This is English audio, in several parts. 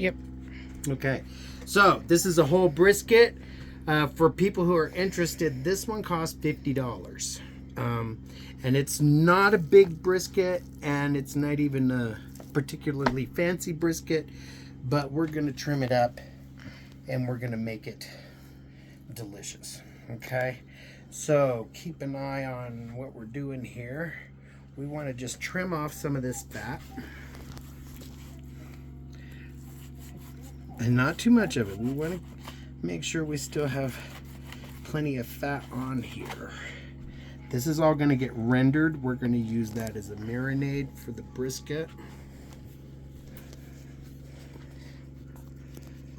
Yep. Okay, so this is a whole brisket. For people who are interested, this one costs $50. And it's not a big brisket, and it's not even a particularly fancy brisket, but we're going to trim it up and we're going to make it delicious. Okay, so keep an eye on what we're doing here. We want to just trim off some of this fat, and not too much of it. We want to make sure we still have plenty of fat on here. This is all going to get rendered. We're going to use that as a marinade for the brisket.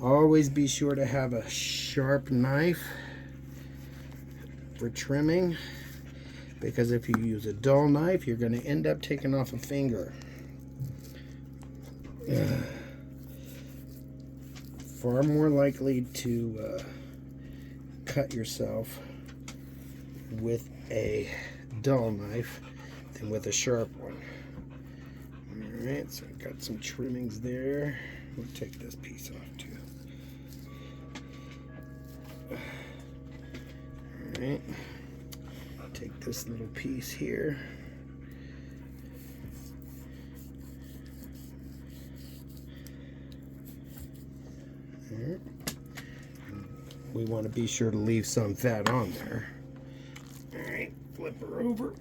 Always be sure to have a sharp knife for trimming, because if you use a dull knife, you're going to end up taking off a finger. Far more likely to cut yourself with a dull knife than with a sharp one. Alright, so I've got some trimmings there. We'll take this piece off too. Alright, take this little piece here. Alright. We want to be sure to leave some fat on there. Alright, flip her over.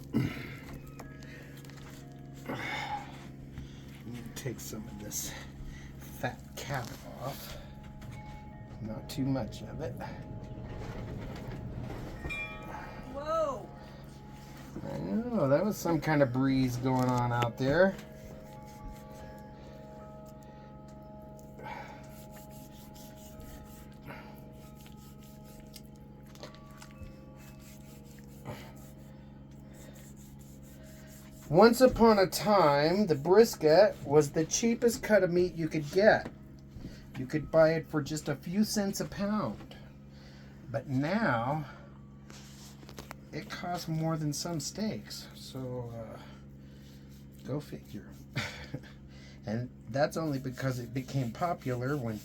Take some of this fat cap off. Not too much of it. Whoa! I know, that was some kind of breeze going on out there. Once upon a time, the brisket was the cheapest cut of meat you could get. You could buy it for just a few cents a pound. But now, it costs more than some steaks. So, go figure. And that's only because it became popular when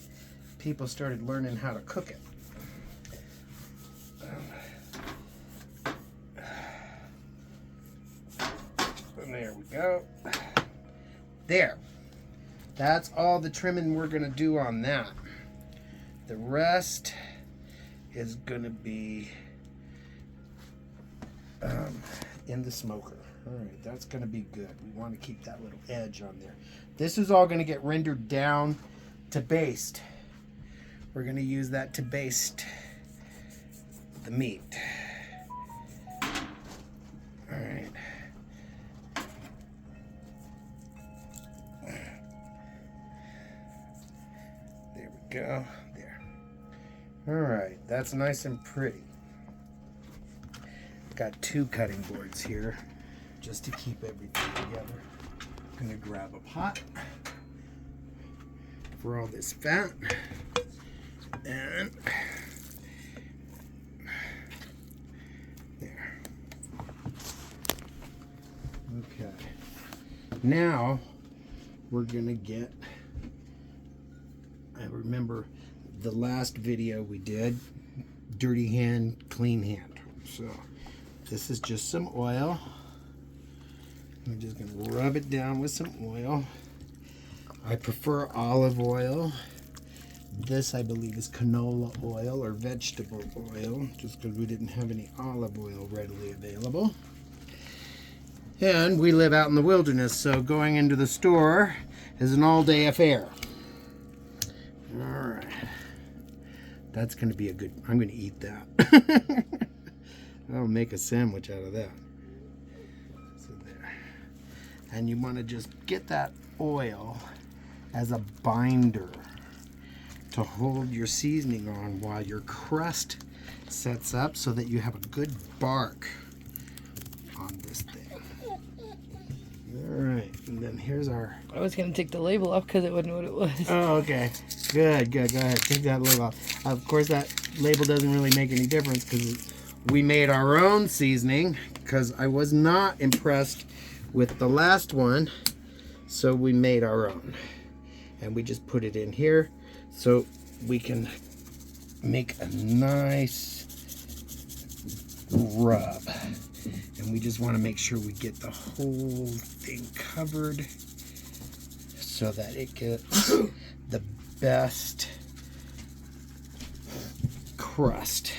people started learning how to cook it. There we go. There. That's all the trimming we're going to do on that. The rest is going to be in the smoker. Alright, that's going to be good. We want to keep that little edge on there. This is all going to get rendered down to baste. We're going to use that to baste the meat. Alright. There we go. There. Alright, that's nice and pretty. Got 2 cutting boards here just to keep everything together. I'm going to grab a pot for all this fat, and there. Okay. Now we're going to get, I remember the last video we did, dirty hand, clean hand. So this is just some oil. I'm just going to rub it down with some oil. I prefer olive oil. This, I believe, is canola oil or vegetable oil, just because we didn't have any olive oil readily available. And we live out in the wilderness, so going into the store is an all-day affair. Alright. That's going to be a good... I'm going to eat that. I'll make a sandwich out of that. So there. And you want to just get that oil as a binder to hold your seasoning on while your crust sets up, so that you have a good bark on this thing. Alright, and then here's our... I was going to take the label off because I wouldn't know what it was. Oh, okay. Good, good. Go ahead. Take that label off. Of course, that label doesn't really make any difference because we made our own seasoning, because I was not impressed with the last one, so we made our own. and we just put it in here so we can make a nice rub. And we just want to make sure we get the whole thing covered so that it gets the best crust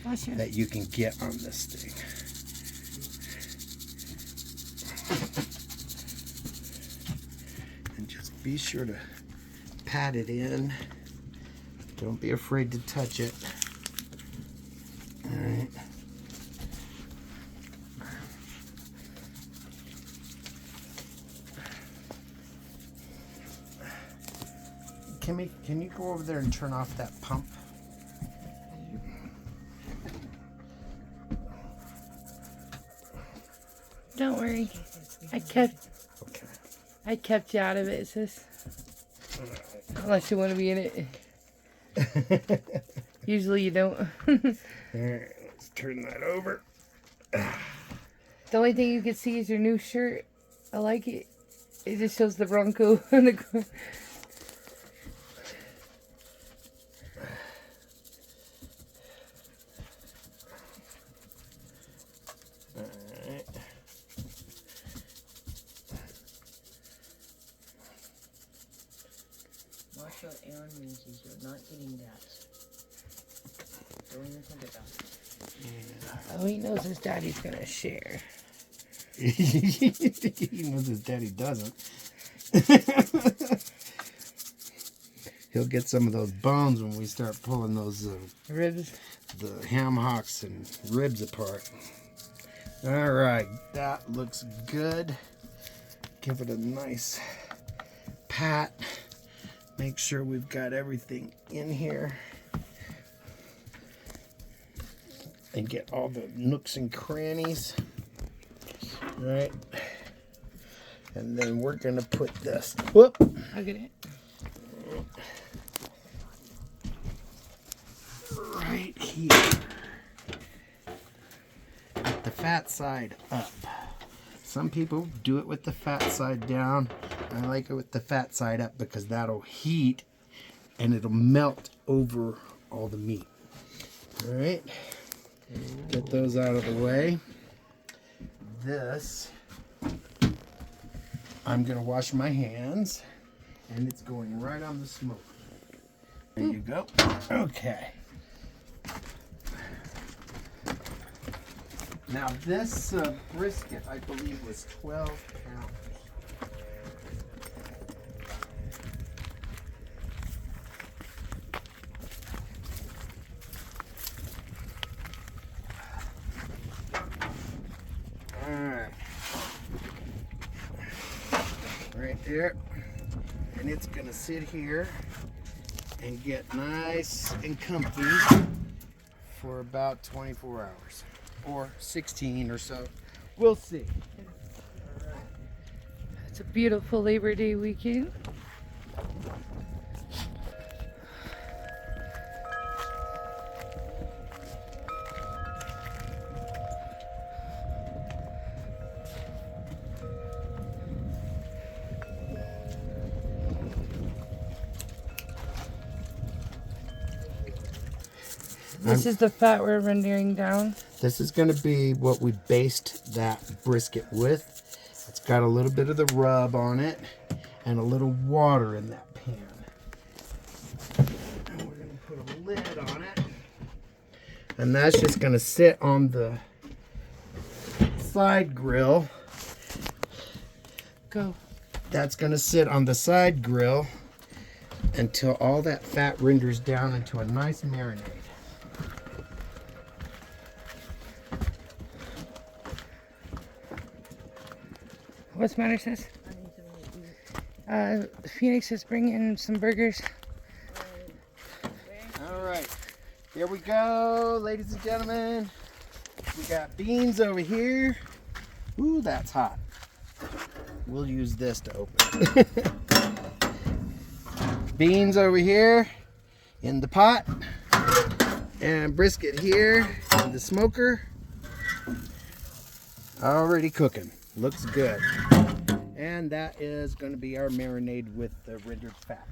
that you can get on this thing. And just be sure to pat it in. Don't be afraid to touch it. All right. Kimmy, can you go over there and turn off that pump? Don't worry. I kept you out of it, sis. Unless you want to be in it. Usually you don't. Alright, let's turn that over. The only thing you can see is your new shirt. I like it. It just shows the Bronco in the corner. What Aaron means is you're not getting that. Don't even think about it. Oh, he knows his daddy's gonna share. He knows his daddy doesn't. He'll get some of those bones when we start pulling those Ribs. the ham hocks and ribs apart. All right, that looks good. Give it a nice pat. Make sure we've got everything in here. And get all the nooks and crannies. All right. And then we're gonna put this, whoop, I'll get it. right here. With the fat side up. Some people do it with the fat side down. I like it with the fat side up because that'll heat and it'll melt over all the meat. All right, get those out of the way. This, I'm gonna wash my hands and it's going right on the smoke. There you go. Okay. Now this brisket, I believe, was 12 pounds. Alright. Right there. And it's gonna sit here and get nice and comfy for about 24 hours. Or 16 or so. We'll see. It's a beautiful Labor Day weekend. This is the fat we're rendering down. This is going to be what we based that brisket with. It's got a little bit of the rub on it and a little water in that pan. And we're going to put a lid on it. And that's just going to sit on the side grill. Go. That's going to sit on the side grill until all that fat renders down into a nice marinade. What's the matter, sis? Phoenix is bringing some burgers. All right, here we go, ladies and gentlemen. We got beans over here. Ooh, that's hot. We'll use this to open it. Beans over here in the pot. And brisket here in the smoker. Already cooking. Looks good. And that is going to be our marinade with the rendered fat.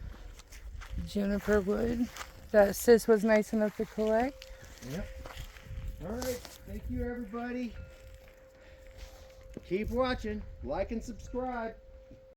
Juniper wood that Sis was nice enough to collect. Yep. All right. Thank you, everybody. Keep watching. Like and subscribe.